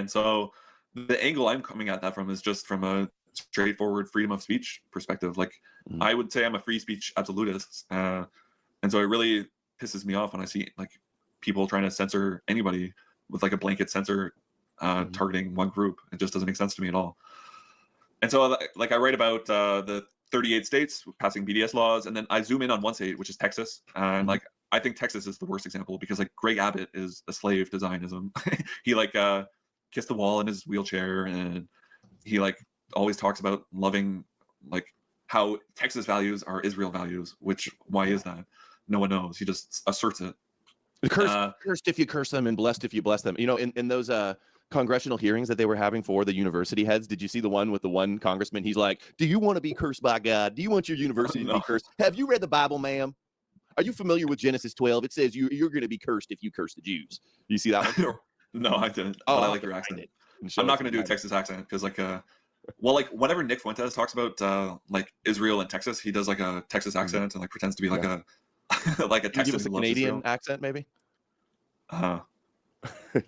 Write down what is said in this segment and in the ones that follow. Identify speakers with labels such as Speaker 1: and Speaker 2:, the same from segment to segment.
Speaker 1: And so the angle I'm coming at that from is just from a straightforward freedom of speech perspective. Like, I would say I'm a free speech absolutist. And so it really pisses me off when I see like people trying to censor anybody with like a blanket censor targeting one group. It just doesn't make sense to me at all. And so like I write about the 38 states passing BDS laws, and then I zoom in on one state, which is Texas. And like, I think Texas is the worst example because like Greg Abbott is a slave to Zionism. He like kissed the wall in his wheelchair, and he like always talks about loving like how Texas values are Israel values, which why is that? No one knows. He just asserts it.
Speaker 2: Cursed if you curse them and blessed if you bless them. You know, in those congressional hearings that they were having for the university heads, did you see the one with the one congressman? He's like, do you want to be cursed by God? Do you want your university to be cursed? Have you read the Bible, ma'am? Are you familiar with Genesis 12? It says you're going to be cursed if you curse the Jews. Do you see that one?
Speaker 1: No, I didn't. But I like your accent. I'm not going to do a Texas accent because like well, like whenever Nick Fuentes talks about like Israel and Texas, he does like a Texas accent and like pretends to be like a like a Texan.
Speaker 2: Give us a Canadian accent, maybe.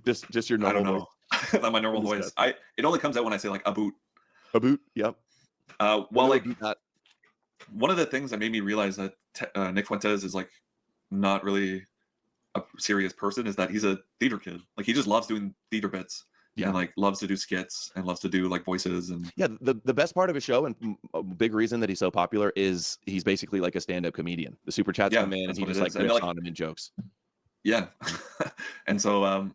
Speaker 2: Just your normal.
Speaker 1: I don't know. Not my normal voice. It only comes out when I say like a boot.
Speaker 2: Yep.
Speaker 1: Well, like one of the things that made me realize that Nick Fuentes is like not really a serious person is that he's a theater kid. Like he just loves doing theater bits. And like loves to do skits and loves to do like voices. And
Speaker 2: the best part of his show and a big reason that he's so popular is he's basically like a stand-up comedian. The super chats come in and he just like riffs on him in jokes.
Speaker 1: Yeah. And so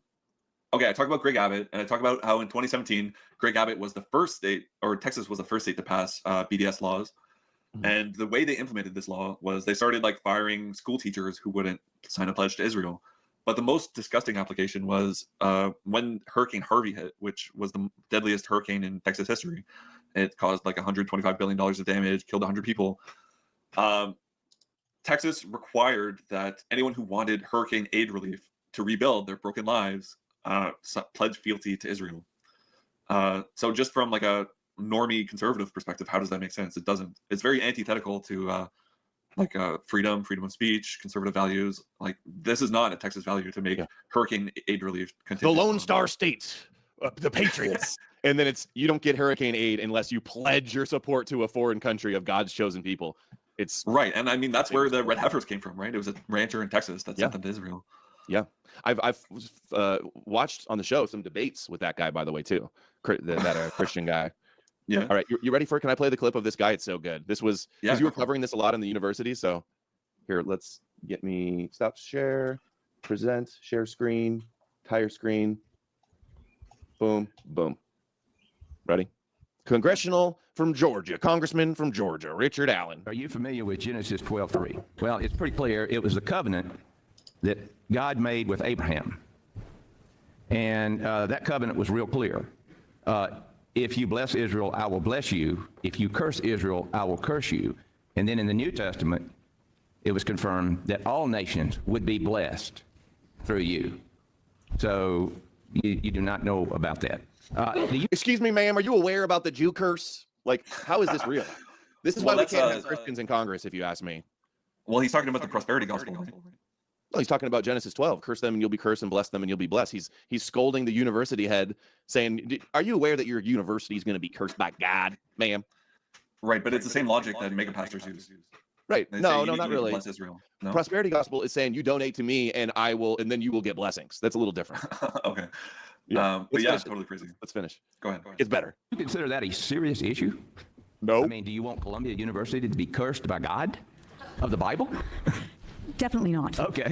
Speaker 1: okay, I talk about Greg Abbott, and I talk about how in 2017 Greg Abbott was the first state, or Texas was the first state to pass BDS laws. And the way they implemented this law was they started like firing school teachers who wouldn't sign a pledge to Israel. But the most disgusting application was when Hurricane Harvey hit, which was the deadliest hurricane in Texas history. It caused like $125 billion of damage, killed 100 people. Texas required that anyone who wanted hurricane aid relief to rebuild their broken lives pledge fealty to Israel. So just from like a normie conservative perspective, how does that make sense? It doesn't. It's very antithetical to freedom of speech, conservative values. Like this is not a Texas value to make hurricane aid relief contingent.
Speaker 2: The Lone Star States, the Patriots. And then it's you don't get hurricane aid unless you pledge your support to a foreign country of God's chosen people. It's
Speaker 1: right, and I mean that's where the red heifers came from, right? It was a rancher in Texas that sent them to Israel.
Speaker 2: Yeah, I've watched on the show some debates with that guy, by the way, too. That Christian guy.
Speaker 1: Yeah.
Speaker 2: All right, you ready for it? Can I play the clip of this guy? It's so good. This was because you were covering this a lot in the university. So here, let's get me stop share, present, share screen, entire screen. Boom, boom. Ready? Congressional from Georgia, Congressman from Georgia, Richard Allen.
Speaker 3: Are you familiar with Genesis 12:3? Well, it's pretty clear. It was the covenant that God made with Abraham. And that covenant was real clear. If you bless Israel, I will bless you. If you curse Israel, I will curse you. And then in the New Testament, it was confirmed that all nations would be blessed through you. So you do not know about that.
Speaker 2: Excuse me, ma'am, are you aware about the Jew curse? Like, how is this real? This is why we can't have Christians in Congress, if you ask me.
Speaker 1: Well, he's talking about the prosperity gospel, right?
Speaker 2: Well, he's talking about Genesis 12. Curse them and you'll be cursed, and bless them and you'll be blessed. He's scolding the university head, saying, "Are you aware that your university is going to be cursed by God, ma'am?"
Speaker 1: Right, but it's the same logic that mega pastors use.
Speaker 2: Right? No, not really.
Speaker 1: Bless Israel. No?
Speaker 2: Prosperity gospel is saying you donate to me, and I will, and then you will get blessings. That's a little different.
Speaker 1: Okay.
Speaker 2: Yeah.
Speaker 1: But yeah, totally crazy.
Speaker 2: Let's finish.
Speaker 1: Go ahead.
Speaker 2: It's better.
Speaker 3: You consider that a serious issue?
Speaker 2: No.
Speaker 3: I mean, do you want Columbia University to be cursed by God of the Bible?
Speaker 4: Definitely not.
Speaker 3: Okay.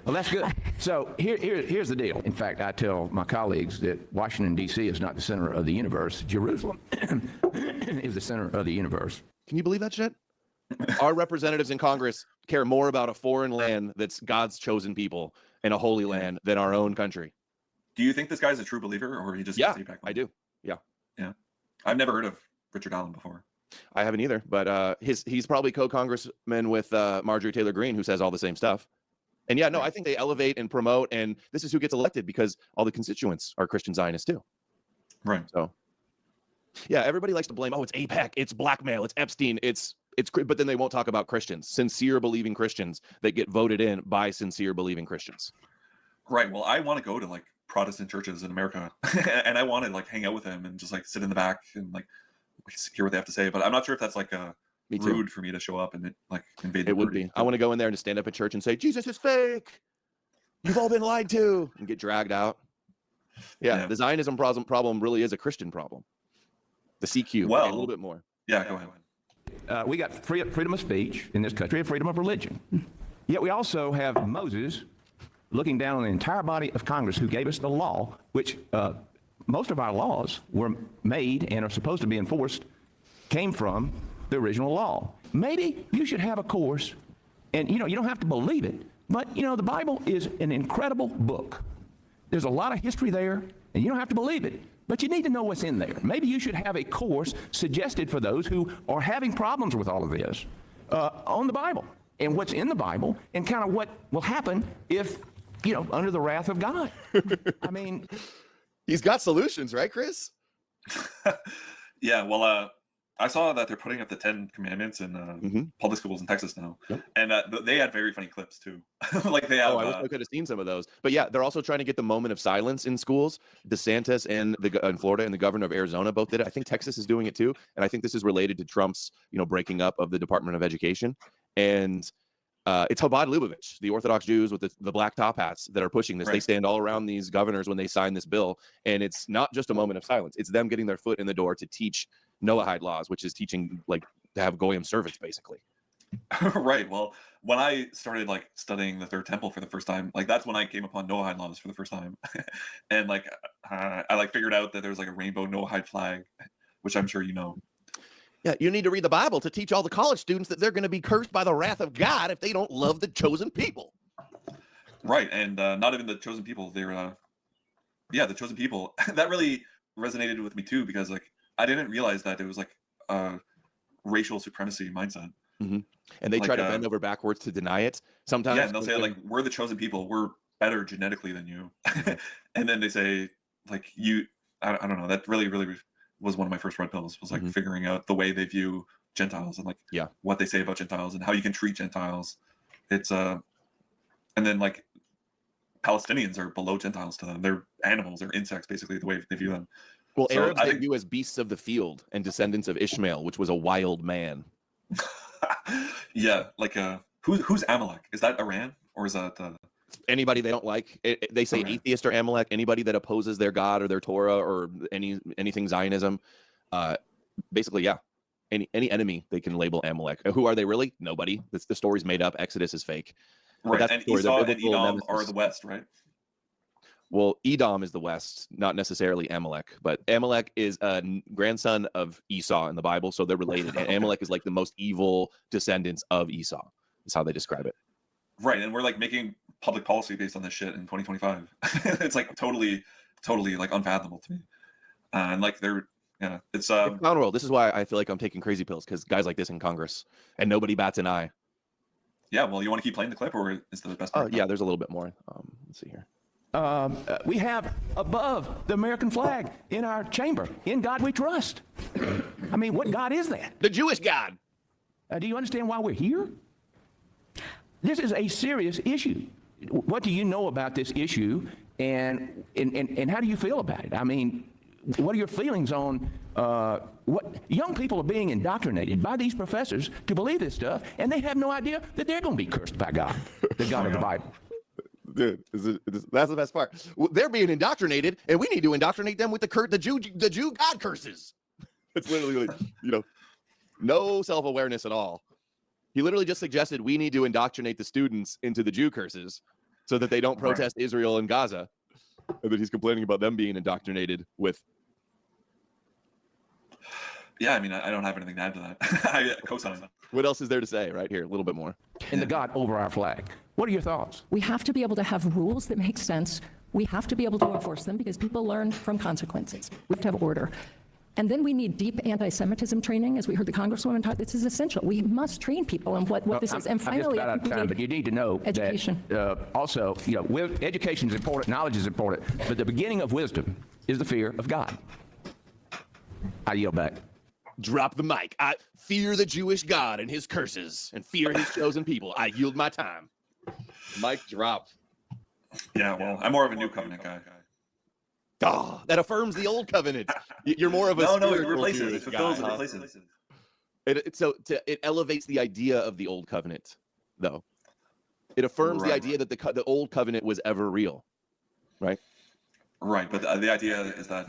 Speaker 3: Well, that's good. So here's the deal. In fact, I tell my colleagues that Washington, D.C. is not the center of the universe. Jerusalem is the center of the universe.
Speaker 2: Can you believe that shit? Our representatives in Congress care more about a foreign land that's God's chosen people and a holy land than our own country.
Speaker 1: Do you think this guy's a true believer, or he just
Speaker 2: I do. Yeah.
Speaker 1: I've never heard of Richard Allen before.
Speaker 2: I haven't either, but he's probably co-congressman with Marjorie Taylor Greene, who says all the same stuff. And yeah, no, I think they elevate and promote, and this is who gets elected because all the constituents are Christian Zionists too.
Speaker 1: Right.
Speaker 2: So yeah, everybody likes to blame, it's AIPAC, it's blackmail, it's Epstein, it's but then they won't talk about Christians, sincere believing Christians that get voted in by sincere believing Christians.
Speaker 1: Right. Well, I want to go to like Protestant churches in America, and I want to like hang out with him and just like sit in the back and like hear what they have to say. But I'm not sure if that's like rude for me to show up and like invade.
Speaker 2: It would be. I want to go in there and stand up at church and say, Jesus is fake. You've all been lied to, and get dragged out. Yeah. The Zionism problem really is a Christian problem. The CQ.
Speaker 1: Well,
Speaker 2: okay, a little bit more.
Speaker 1: Yeah, go ahead.
Speaker 3: We got freedom of speech in this country and freedom of religion. Yet we also have Moses looking down on the entire body of Congress who gave us the law, which most of our laws were made and are supposed to be enforced, came from the original law. Maybe you should have a course, and you don't have to believe it, but the Bible is an incredible book. There's a lot of history there, and you don't have to believe it, but you need to know what's in there. Maybe you should have a course suggested for those who are having problems with all of this on the Bible and what's in the Bible and kind of what will happen if, under the wrath of God. I mean,
Speaker 2: he's got solutions, right, Chris?
Speaker 1: Yeah, well, I saw that they're putting up the 10 Commandments in public schools in Texas now, and they had very funny clips too. Like they have.
Speaker 2: I wish I could have seen some of those. But yeah, they're also trying to get the moment of silence in schools. DeSantis and in Florida and the governor of Arizona both did it. I think Texas is doing it too, and I think this is related to Trump's breaking up of the Department of Education. And it's Chabad Lubavitch, the Orthodox Jews with the black top hats that are pushing this. Right. They stand all around these governors when they sign this bill, and it's not just a moment of silence. It's them getting their foot in the door to teach Noahide laws, which is teaching like to have goyim servants, basically.
Speaker 1: Right. Well, when I started like studying the Third Temple for the first time, like that's when I came upon Noahide laws for the first time, and like I like figured out that there's like a rainbow Noahide flag, which I'm sure you know.
Speaker 2: Yeah, you need to read the Bible to teach all the college students that they're going to be cursed by the wrath of God if they don't love the chosen people.
Speaker 1: Right, and not even the chosen people. They're, the chosen people. That really resonated with me too, because like I didn't realize that it was like a racial supremacy mindset.
Speaker 2: Mm-hmm. And they try to bend over backwards to deny it sometimes.
Speaker 1: Yeah, and they'll say like, we're the chosen people. We're better genetically than you. And then they say like I don't know. That really was one of my first red pills, was like figuring out the way they view Gentiles and like what they say about Gentiles and how you can treat Gentiles. It's and then like Palestinians are below Gentiles to them. They're animals, they're insects, basically the way they view them.
Speaker 2: Well, so Arabs they view as beasts of the field and descendants of Ishmael, which was a wild man.
Speaker 1: Yeah, like who's Amalek? Is that Iran or is that
Speaker 2: anybody they don't like? They say atheist or Amalek. Anybody that opposes their God or their Torah or anything Zionism. Basically, yeah. Any enemy they can label Amalek. Who are they really? Nobody. The story's made up. Exodus is fake.
Speaker 1: Right, and Esau and Edom are the West, right?
Speaker 2: Well, Edom is the West, not necessarily Amalek. But Amalek is a grandson of Esau in the Bible, so they're related. And Amalek is like the most evil descendants of Esau, is how they describe it.
Speaker 1: Right, and we're like making public policy based on this shit in 2025. It's like totally like unfathomable to me. And like it's
Speaker 2: world. This is why I feel like I'm taking crazy pills, because guys like this in Congress and nobody bats an eye.
Speaker 1: Yeah, well, you want to keep playing the clip, or is the best part?
Speaker 2: Oh, yeah, there's a little bit more. Let's see here.
Speaker 3: We have above the American flag in our chamber, "In God We Trust." I mean, what God is that?
Speaker 2: The Jewish God.
Speaker 3: Do you understand why we're here? This is a serious issue. What do you know about this issue, and how do you feel about it? I mean, what are your feelings on what young people are being indoctrinated by these professors to believe this stuff, and they have no idea that they're going to be cursed by God, the God of the Bible.
Speaker 2: Dude, that's the best part. They're being indoctrinated, and we need to indoctrinate them with the Jew God curses. It's literally, no self-awareness at all. He literally just suggested we need to indoctrinate the students into the Jew curses so that they don't protest Israel and Gaza, and that he's complaining about them being indoctrinated with.
Speaker 1: Yeah, I mean, I don't have anything to add to that. I co-sign that.
Speaker 2: What else is there to say? Right here, a little bit more.
Speaker 3: And the God over our flag. What are your thoughts?
Speaker 4: We have to be able to have rules that make sense. We have to be able to enforce them because people learn from consequences. We have to have order. And then we need deep anti-Semitism training, as we heard the Congresswoman talk. This is essential. We must train people on what this is. And finally,
Speaker 3: I'm just about out of time, but you need to know
Speaker 4: education.
Speaker 3: That also, education is important, knowledge is important, but the beginning of wisdom is the fear of God. I yield back.
Speaker 2: Drop the mic. I fear the Jewish God and his curses, and fear his chosen people. I yield my time. Mic drop.
Speaker 1: Yeah, well, I'm more of a new covenant guy.
Speaker 2: That affirms the old covenant. You're more of a
Speaker 1: no, it
Speaker 2: spiritual
Speaker 1: replaces it.
Speaker 2: Jewish
Speaker 1: It fulfills
Speaker 2: guy,
Speaker 1: it.
Speaker 2: huh?
Speaker 1: Replaces it.
Speaker 2: It elevates the idea of the old covenant, though. It affirms the idea that the old covenant was ever real, right?
Speaker 1: Right, but the idea is that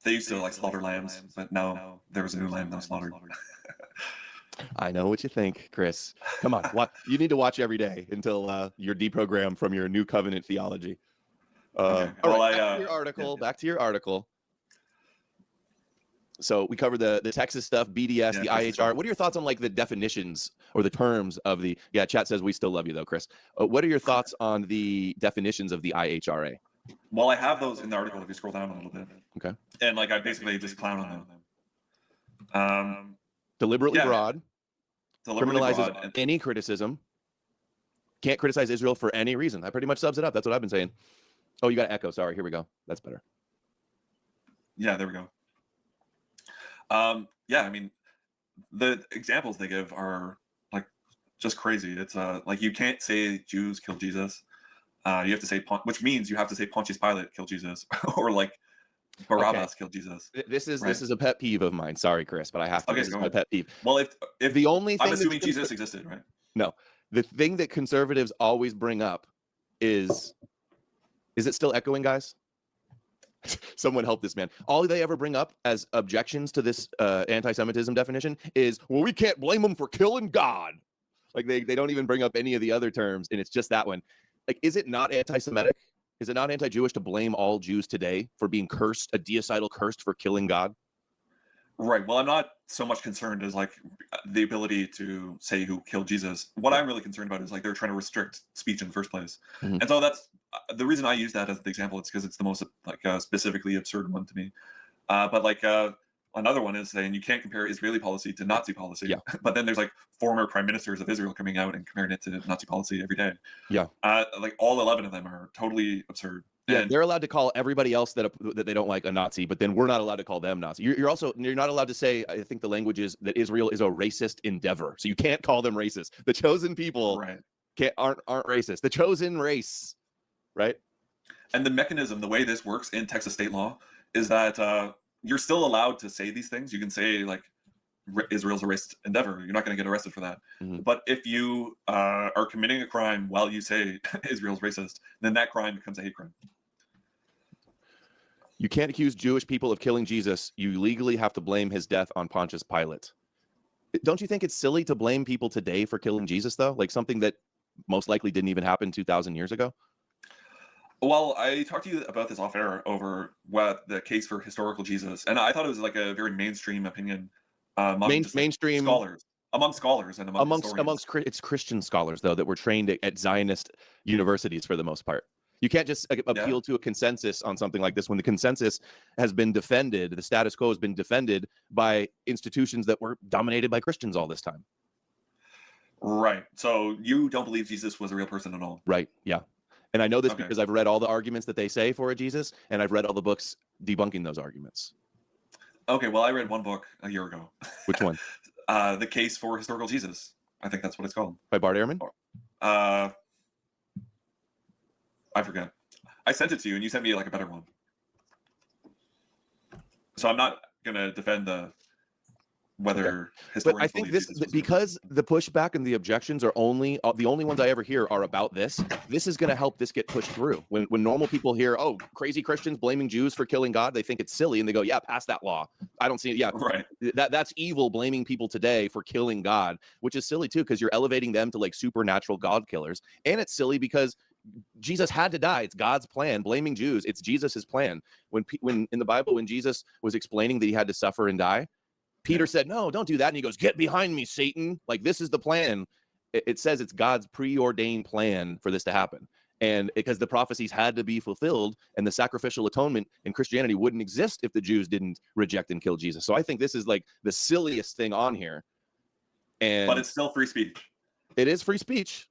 Speaker 1: they used to like slaughter lambs, but now there was a new lamb that was slaughtered.
Speaker 2: I know what you think, Chris. Come on, you need to watch every day until you're deprogrammed from your new covenant theology.
Speaker 1: Okay.
Speaker 2: All
Speaker 1: Well,
Speaker 2: right, back to your article. So we covered the Texas stuff, BDS, the IHR. What are your thoughts on like the definitions or the terms of the? Yeah, chat says we still love you though, Chris. What are your thoughts on the definitions of the IHRA?
Speaker 1: Well, I have those in the article if you scroll down a little bit.
Speaker 2: Okay.
Speaker 1: And like I basically just clown on them.
Speaker 2: Deliberately broad.
Speaker 1: Deliberately
Speaker 2: criminalizes
Speaker 1: broad.
Speaker 2: any criticism. Can't criticize Israel for any reason. That pretty much sums it up. That's what I've been saying. Oh, you got echo. Sorry. Here we go. That's better.
Speaker 1: Yeah, there we go. Yeah, I mean, the examples they give are like just crazy. It's like you can't say Jews killed Jesus. You have to say, which means you have to say Pontius Pilate killed Jesus, or like Barabbas killed Jesus.
Speaker 2: This is a pet peeve of mine. Sorry, Chris, but I have to.
Speaker 1: Okay,
Speaker 2: this is my pet peeve.
Speaker 1: Well, if
Speaker 2: the only thing
Speaker 1: I'm assuming Jesus existed, right?
Speaker 2: No, the thing that conservatives always bring up is it still echoing, guys? Someone help this man. All they ever bring up as objections to this anti-Semitism definition is, well, we can't blame them for killing God. Like they don't even bring up any of the other terms, and it's just that one. Like, is it not anti-Semitic? Is it not anti-Jewish to blame all Jews today for being cursed, a deicidal cursed for killing God?
Speaker 1: Right. Well, I'm not so much concerned as like the ability to say who killed Jesus. What I'm really concerned about is like they're trying to restrict speech in the first place. Mm-hmm. And so that's the reason I use that as the example. It's because it's the most like specifically absurd one to me. But like another one is saying you can't compare Israeli policy to Nazi policy.
Speaker 2: Yeah.
Speaker 1: But then there's like former prime ministers of Israel coming out and comparing it to Nazi policy every day.
Speaker 2: Yeah.
Speaker 1: Like all 11 of them are totally absurd.
Speaker 2: Yeah,
Speaker 1: and
Speaker 2: they're allowed to call everybody else that they don't like a Nazi, but then we're not allowed to call them Nazi. You're not allowed to say, I think the language is that Israel is a racist endeavor. So you can't call them racist. The chosen people aren't racist. The chosen race, right?
Speaker 1: And the mechanism, the way this works in Texas state law is that you're still allowed to say these things. You can say like Israel's a racist endeavor. You're not going to get arrested for that. Mm-hmm. But if you are committing a crime while you say Israel's racist, then that crime becomes a hate crime.
Speaker 2: You can't accuse Jewish people of killing Jesus. You legally have to blame his death on Pontius Pilate. Don't you think it's silly to blame people today for killing Jesus, though? Like something that most likely didn't even happen 2,000 years ago?
Speaker 1: Well, I talked to you about this off air over what the case for historical Jesus, and I thought it was like a very mainstream opinion among
Speaker 2: mainstream
Speaker 1: scholars, and amongst
Speaker 2: it's Christian scholars though that were trained at Zionist universities for the most part. You can't just appeal to a consensus on something like this when the consensus has been defended, the status quo has been defended by institutions that were dominated by Christians all this time.
Speaker 1: Right. So you don't believe Jesus was a real person at all?
Speaker 2: Right. Yeah. And I know this because I've read all the arguments that they say for a Jesus, and I've read all the books debunking those arguments.
Speaker 1: Okay. Well, I read one book a year ago.
Speaker 2: Which one?
Speaker 1: The Case for Historical Jesus. I think that's what it's called.
Speaker 2: By Bart Ehrman?
Speaker 1: I forget. I sent it to you, and you sent me like a better one. So I'm not gonna defend whether historians.
Speaker 2: But I think this because the pushback and the objections are the only ones I ever hear are about this. This is going to help this get pushed through. When normal people hear, oh, crazy Christians blaming Jews for killing God, they think it's silly, and they go, yeah, pass that law. I don't see it. Yeah,
Speaker 1: right.
Speaker 2: That's evil, blaming people today for killing God, which is silly too because you're elevating them to like supernatural God killers, and it's silly because Jesus had to die. It's God's plan. Blaming Jews, it's Jesus's plan. When in the Bible, when Jesus was explaining that he had to suffer and die, Peter said, no, don't do that. And he goes, get behind me, Satan. Like, this is the plan. It says it's God's preordained plan for this to happen. And because the prophecies had to be fulfilled and the sacrificial atonement in Christianity wouldn't exist if the Jews didn't reject and kill Jesus. So I think this is like the silliest thing on here.
Speaker 1: But it's still free speech.
Speaker 2: It is free speech.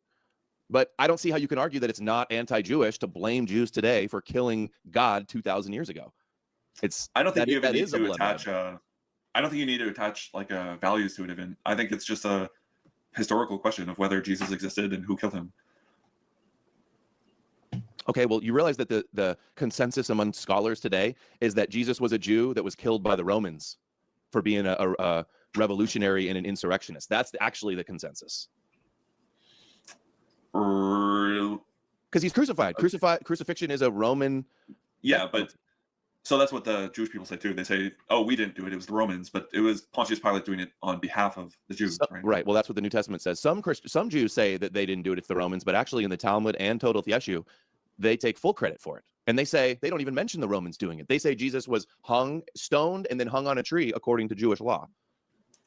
Speaker 2: But I don't see how you can argue that it's not anti-Jewish to blame Jews today for killing God 2,000 years ago.
Speaker 1: I don't think you even need to attach. I don't think you need to attach like values to it. Even I think it's just a historical question of whether Jesus existed and who killed him.
Speaker 2: Okay, well, you realize that the consensus among scholars today is that Jesus was a Jew that was killed by the Romans for being a revolutionary and an insurrectionist. That's actually the consensus. Because he's crucified. Crucifixion is a Roman.
Speaker 1: Yeah, but so that's what the Jewish people say too. They say, "Oh, we didn't do it; it was the Romans." But it was Pontius Pilate doing it on behalf of the Jews, right?
Speaker 2: Right. Well, that's what the New Testament says. Some Jews say that they didn't do it; it's the Romans. But actually, in the Talmud and Total Yeshu, they take full credit for it, and they say they don't even mention the Romans doing it. They say Jesus was hung, stoned, and then hung on a tree according to Jewish law.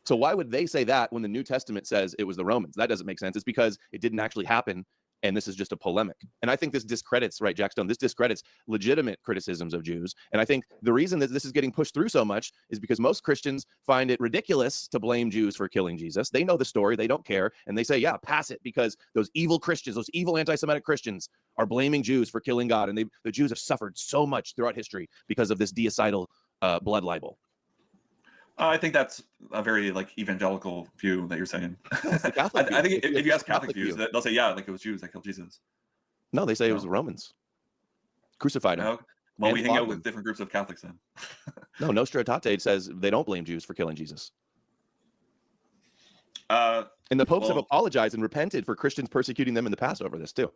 Speaker 2: So why would they say that when the New Testament says it was the Romans? That doesn't make sense. It's because it didn't actually happen, and this is just a polemic. And I think this discredits, right, Jack Stone, this discredits legitimate criticisms of Jews. And I think the reason that this is getting pushed through so much is because most Christians find it ridiculous to blame Jews for killing Jesus. They know the story, they don't care, and they say, yeah, pass it, because those evil Christians, those evil anti-Semitic Christians are blaming Jews for killing God. And the Jews have suffered so much throughout history because of this deicidal blood libel.
Speaker 1: I think that's a very evangelical view that you're saying.
Speaker 2: I
Speaker 1: think if you ask Catholic views, they'll say, yeah, it was Jews that killed Jesus.
Speaker 2: No, they say it was the Romans. Crucified him.
Speaker 1: Well, we hang out with different groups of Catholics then.
Speaker 2: No, Nostra Aetate says they don't blame Jews for killing Jesus. And the popes have apologized and repented for Christians persecuting them in the past over this too.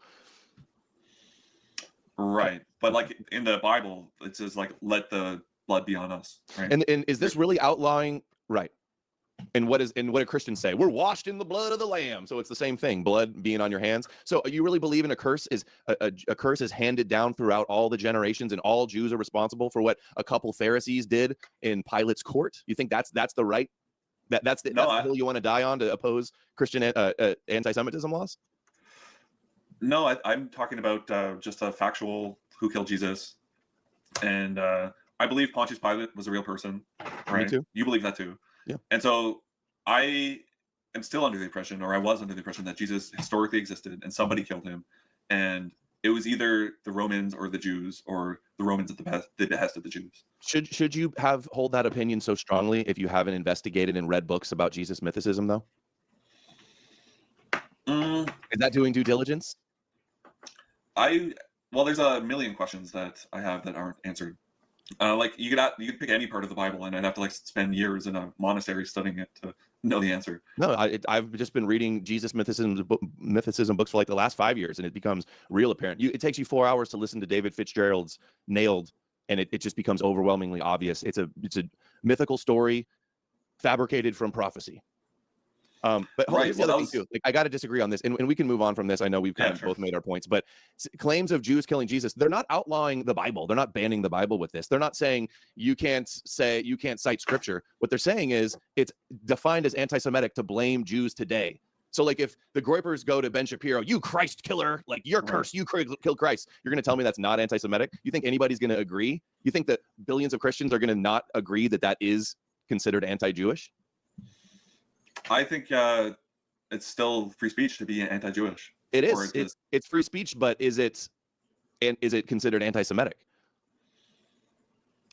Speaker 1: Right. But in the Bible, it says let the blood be on us, right?
Speaker 2: And is this really outlawing, right? And what do Christians say? We're washed in the blood of the Lamb. So it's the same thing, blood being on your hands. So you really believe in a curse is a curse is handed down throughout all the generations, and all Jews are responsible for what a couple Pharisees did in Pilate's court? You think that's the right that's the hill you want to die on to oppose Christian anti-Semitism laws?
Speaker 1: No, I'm talking about just a factual who killed Jesus, and I believe Pontius Pilate was a real person, right?
Speaker 2: Me too.
Speaker 1: You believe that too.
Speaker 2: Yeah.
Speaker 1: And so I am still under the impression, or I was under the impression, that Jesus historically existed and somebody killed him. And it was either the Romans or the Jews, or the Romans at the behest of the Jews.
Speaker 2: Should you hold that opinion so strongly if you haven't investigated and read books about Jesus mythicism, though? Is that doing due diligence?
Speaker 1: Well, there's a million questions that I have that aren't answered. You could pick any part of the Bible, and I'd have to spend years in a monastery studying it to know the answer.
Speaker 2: No, I've just been reading Jesus mythicism books for the last 5 years, and it becomes real apparent. It takes you 4 hours to listen to David Fitzgerald's Nailed, and it just becomes overwhelmingly obvious. It's a mythical story fabricated from prophecy. But here's the other thing too. I got to disagree on this, and we can move on from this. I know we've kind of both made our points, but claims of Jews killing Jesus, they're not outlawing the Bible. They're not banning the Bible with this. They're not saying you can't cite scripture. What they're saying is it's defined as anti-Semitic to blame Jews today. So if the Groypers go to Ben Shapiro, you Christ killer, you're cursed, you killed Christ, you're going to tell me that's not anti-Semitic? You think anybody's going to agree? You think that billions of Christians are going to not agree that is considered anti-Jewish?
Speaker 1: I think it's still free speech to be anti-Jewish.
Speaker 2: It is. It's free speech, but is it considered anti-Semitic?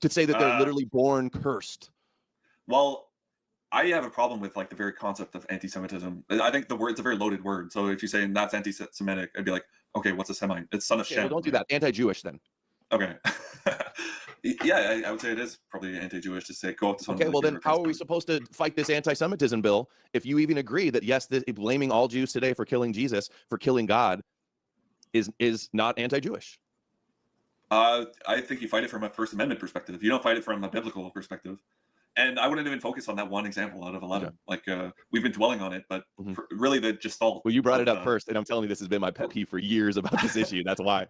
Speaker 2: To say that they're literally born cursed.
Speaker 1: Well, I have a problem with the very concept of anti-Semitism. I think the word's a very loaded word. So if you say that's anti-Semitic, I'd be like, okay, what's a Semite? It's son of Shem.
Speaker 2: Well, don't do that. Anti-Jewish then.
Speaker 1: Okay. Yeah, I would say it is probably anti-Jewish to say go up to someone.
Speaker 2: Okay, well then how are we supposed to fight this anti-Semitism bill if you even agree that yes, blaming all Jews today for killing Jesus, for killing God, is not anti-Jewish?
Speaker 1: I think you fight it from a First Amendment perspective. You don't fight it from a biblical perspective. And I wouldn't even focus on that one example out of 11. We've been dwelling on it, but really the gestalt.
Speaker 2: Well, you brought it up first, and I'm telling you this has been my pet peeve for years about this issue. That's why.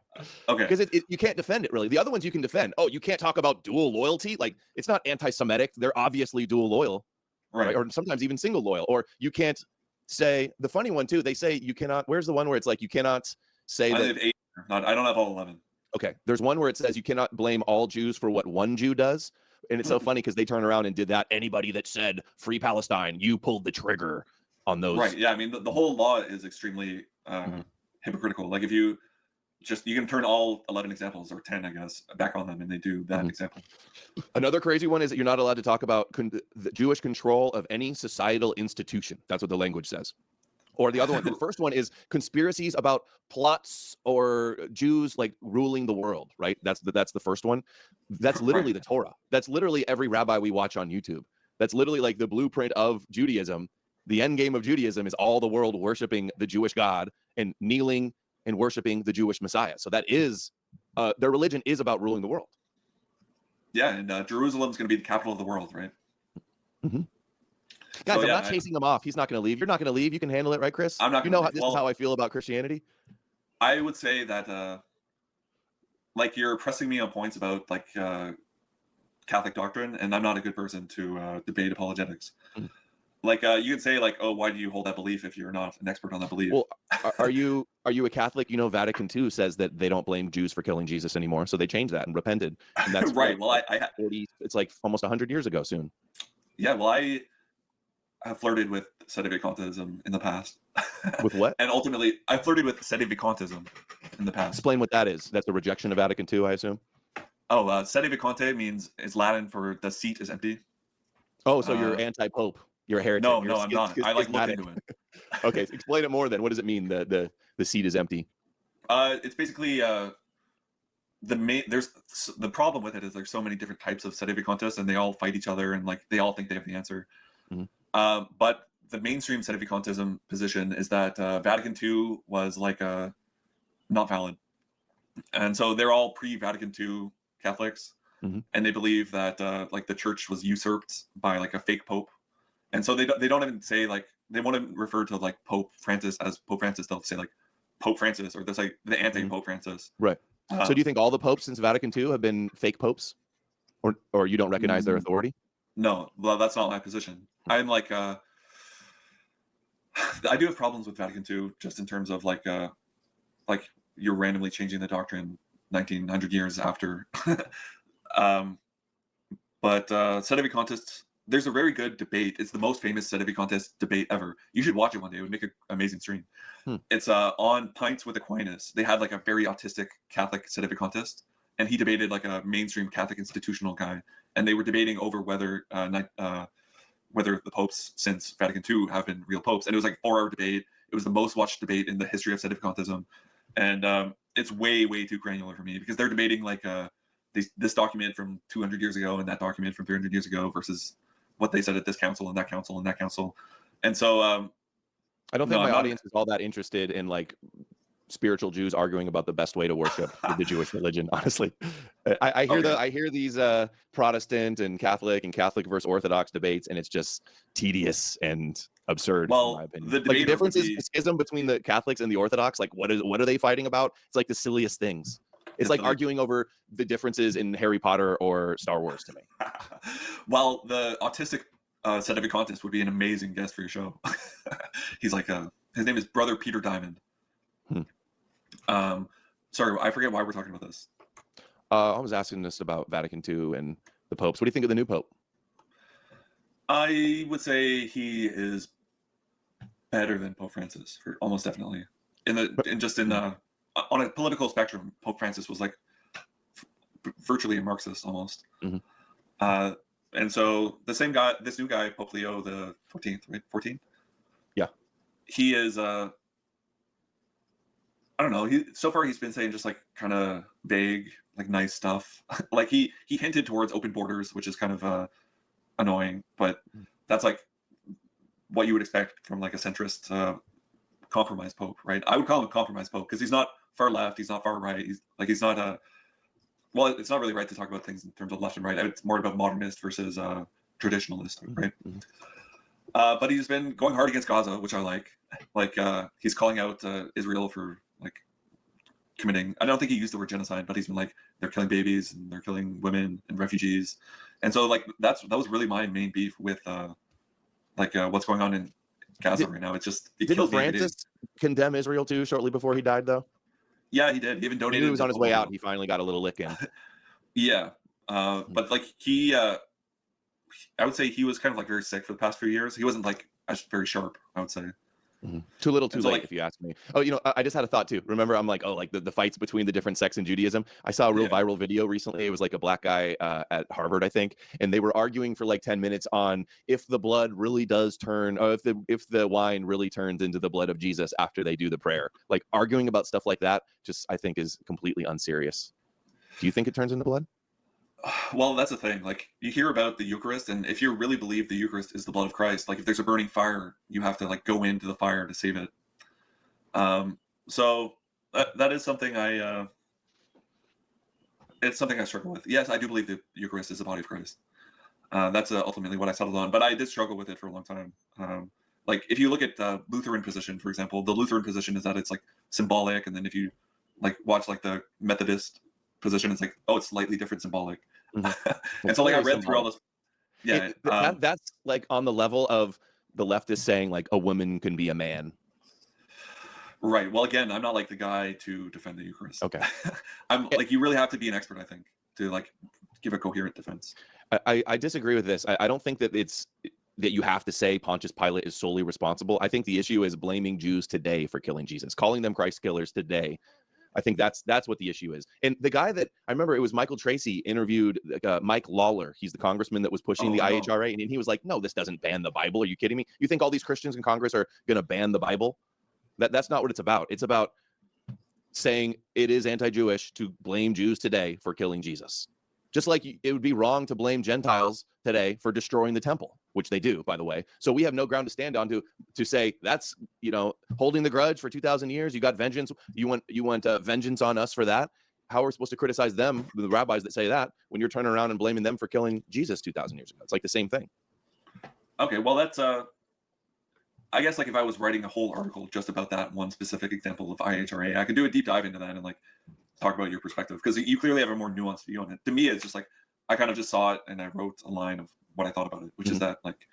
Speaker 1: Okay.
Speaker 2: Because you can't defend it, really. The other ones you can defend. Oh, you can't talk about dual loyalty? It's not anti-Semitic. They're obviously dual loyal. Right. Or sometimes even single loyal. Or you can't say, the funny one too, they say you cannot, where's the one where it's you cannot say
Speaker 1: I have 8. I don't have all 11.
Speaker 2: Okay. There's one where it says you cannot blame all Jews for what one Jew does. And it's so funny because they turn around and did that. Anybody that said free Palestine, you pulled the trigger on those.
Speaker 1: Right. Yeah. I mean, the whole law is extremely hypocritical. If you can turn all 11 examples, or 10, I guess, back on them, and they do that example.
Speaker 2: Another crazy one is that you're not allowed to talk about the Jewish control of any societal institution. That's what the language says. Or the other one, the first one is conspiracies about plots or Jews like ruling the world, right? That's the first one. That's literally the Torah. That's literally every rabbi we watch on YouTube. That's literally like the blueprint of Judaism. The end game of Judaism is all the world worshiping the Jewish God and kneeling and worshiping the Jewish Messiah. So that is, their religion is about ruling the world.
Speaker 1: Yeah, and Jerusalem's going to be the capital of the world, right?
Speaker 2: Mm-hmm. Guys, I'm not chasing him off. He's not going to leave. You're not going to leave. You can handle it, right, Chris?
Speaker 1: I'm not
Speaker 2: going
Speaker 1: to
Speaker 2: leave. This is how I feel about Christianity.
Speaker 1: I would say that, like, you're pressing me on points about, like, Catholic doctrine, and I'm not a good person to debate apologetics. Mm-hmm. Like, you can say, like, oh, why do you hold that belief if you're not an expert on that belief?
Speaker 2: Well, are you a Catholic? You know, Vatican II says that they don't blame Jews for killing Jesus anymore, so they changed that and repented. And that's
Speaker 1: right. Well,
Speaker 2: it's like almost 100 years ago soon.
Speaker 1: Yeah, well, I have flirted with sedevacantism in the past.
Speaker 2: With what?
Speaker 1: And ultimately, I flirted with sedevacantism in the past.
Speaker 2: Explain what that is. That's a rejection of Vatican II, I assume.
Speaker 1: Oh, sedevacante is Latin for the seat is empty.
Speaker 2: Oh, so you're anti-pope. You're a heretic.
Speaker 1: No, I'm not. I like looked into it.
Speaker 2: Okay, so explain it more then. What does it mean? The seat is empty.
Speaker 1: It's basically there's the problem with it is there's so many different types of sedevacantists and they all fight each other and like they all think they have the answer. Mm-hmm. But the mainstream sedevacantism position is that Vatican II was like not valid, and so they're all pre-Vatican II Catholics, mm-hmm. and they believe that like the church was usurped by like a fake pope. And so they don't even say like they want to refer to like Pope Francis as Pope Francis. They'll say like Pope Francis or there's like the anti-Pope Francis.
Speaker 2: Right. So do you think all the popes since Vatican II have been fake popes, or you don't recognize their authority?
Speaker 1: No, well, that's not my position. I'm like I do have problems with Vatican II just in terms of like you're randomly changing the doctrine 1900 years after. But sedevacantists. There's a very good debate. It's the most famous sedevacantist debate ever. You should watch it one day. It would make an amazing stream. It's on Pints with Aquinas. They had like a very autistic Catholic sedevacantist, and he debated like a mainstream Catholic institutional guy. And they were debating over whether the popes since Vatican II have been real popes. And it was like a 4-hour debate. It was the most watched debate in the history of sedevacantism. And it's way, way too granular for me because they're debating like this document from 200 years ago and that document from 300 years ago versus what they said at this council and that council and that council. And so
Speaker 2: I don't think my audience is all that interested in like spiritual Jews arguing about the best way to worship the Jewish religion. Honestly, I hear these Protestant and Catholic versus Orthodox debates, and it's just tedious and absurd.
Speaker 1: Well,
Speaker 2: in my opinion. The difference is the schism between the Catholics and the Orthodox. Like, what are they fighting about? It's like the silliest things. It's like arguing over the differences in Harry Potter or Star Wars to me.
Speaker 1: Well, the autistic sedevacantist would be an amazing guest for your show. He's like his name is Brother Peter Diamond. Sorry, I forget why we're talking about this.
Speaker 2: I was asking this about Vatican II and the popes. What do you think of the new pope?
Speaker 1: I would say he is better than Pope Francis, for almost definitely. On a political spectrum, Pope Francis was like virtually a Marxist almost. Mm-hmm. And so the same guy, this new guy, Pope Leo the 14th, right? 14?
Speaker 2: Yeah.
Speaker 1: He is, I don't know. So far he's been saying just like kind of vague, like nice stuff. Like he hinted towards open borders, which is kind of annoying, but that's like what you would expect from like a centrist compromise pope, right? I would call him a compromise pope because he's not far left, he's not far right. He's not well, it's not really right to talk about things in terms of left and right. It's more about modernist versus traditionalist, right? Mm-hmm. But he's been going hard against Gaza, which I like. Like he's calling out Israel for like committing. I don't think he used the word genocide, but he's been like they're killing babies and they're killing women and refugees. And so like that was really my main beef with what's going on in Gaza right now. It's just
Speaker 2: didn't Francis condemn Israel too shortly before he died though?
Speaker 1: Yeah, he did. He even donated.
Speaker 2: He was on his way out. He finally got a little lick in.
Speaker 1: Yeah, but like I would say he was kind of like very sick for the past few years. He wasn't like very sharp, I would say.
Speaker 2: Too little, too
Speaker 1: so,
Speaker 2: late,
Speaker 1: like,
Speaker 2: if you ask me. Oh, I just had a thought too. Remember, I'm like, oh, like the fights between the different sects in Judaism. I saw a real viral video recently. It was like a black guy at Harvard, I think, and they were arguing for like 10 minutes on if the blood really does turn, or if the wine really turns into the blood of Jesus after they do the prayer. Like arguing about stuff like that, just I think is completely unserious. Do you think it turns into blood?
Speaker 1: Well, that's the thing. Like, you hear about the Eucharist, and if you really believe the Eucharist is the blood of Christ, like if there's a burning fire, you have to like go into the fire to save it. So that is something it's something I struggle with. Yes, I do believe the Eucharist is the body of Christ. That's ultimately what I settled on, but I did struggle with it for a long time. Like if you look at the Lutheran position, for example, the Lutheran position is that it's like symbolic, and then if you like watch like the Methodist position, it's like, oh, it's slightly different symbolic. And so like I read through all this. Yeah,
Speaker 2: that's like on the level of the leftists saying like a woman can be a man.
Speaker 1: Right. Well, again, I'm not like the guy to defend the Eucharist.
Speaker 2: Okay.
Speaker 1: I'm like, you really have to be an expert, I think, to like give a coherent defense.
Speaker 2: I disagree with this. I don't think that that you have to say Pontius Pilate is solely responsible. I think the issue is blaming Jews today for killing Jesus, calling them Christ killers today. I think that's what the issue is. And the guy that I remember, it was Michael Tracy interviewed Mike Lawler. He's the congressman that was pushing the IHRA, and he was like, "No, this doesn't ban the Bible. Are you kidding me? You think all these Christians in Congress are going to ban the Bible? That's not what it's about. It's about saying it is anti-Jewish to blame Jews today for killing Jesus. Just like it would be wrong to blame Gentiles today for destroying the temple, which they do, by the way. So we have no ground to stand on to say that's, holding the grudge for 2,000 years. You got vengeance. You want vengeance on us for that. How are we supposed to criticize them, the rabbis that say that, when you're turning around and blaming them for killing Jesus 2,000 years ago? It's like the same thing.
Speaker 1: Okay, well, that's I guess like if I was writing a whole article just about that one specific example of IHRA, I could do a deep dive into that and like talk about your perspective, because you clearly have a more nuanced view on it. To me, it's just like I kind of just saw it and I wrote a line of what I thought about it, which is that like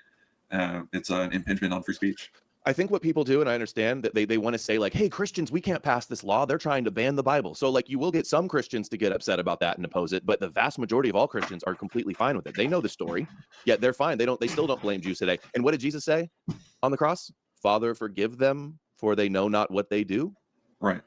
Speaker 1: it's an impingement on free speech.
Speaker 2: I think what people do, and I understand that they want to say like, hey, Christians, we can't pass this law. They're trying to ban the Bible. So like you will get some Christians to get upset about that and oppose it, but the vast majority of all Christians are completely fine with it. They know the story, yet they're fine. They still don't blame Jews today. And what did Jesus say on the cross? Father, forgive them, for they know not what they do.
Speaker 1: Right.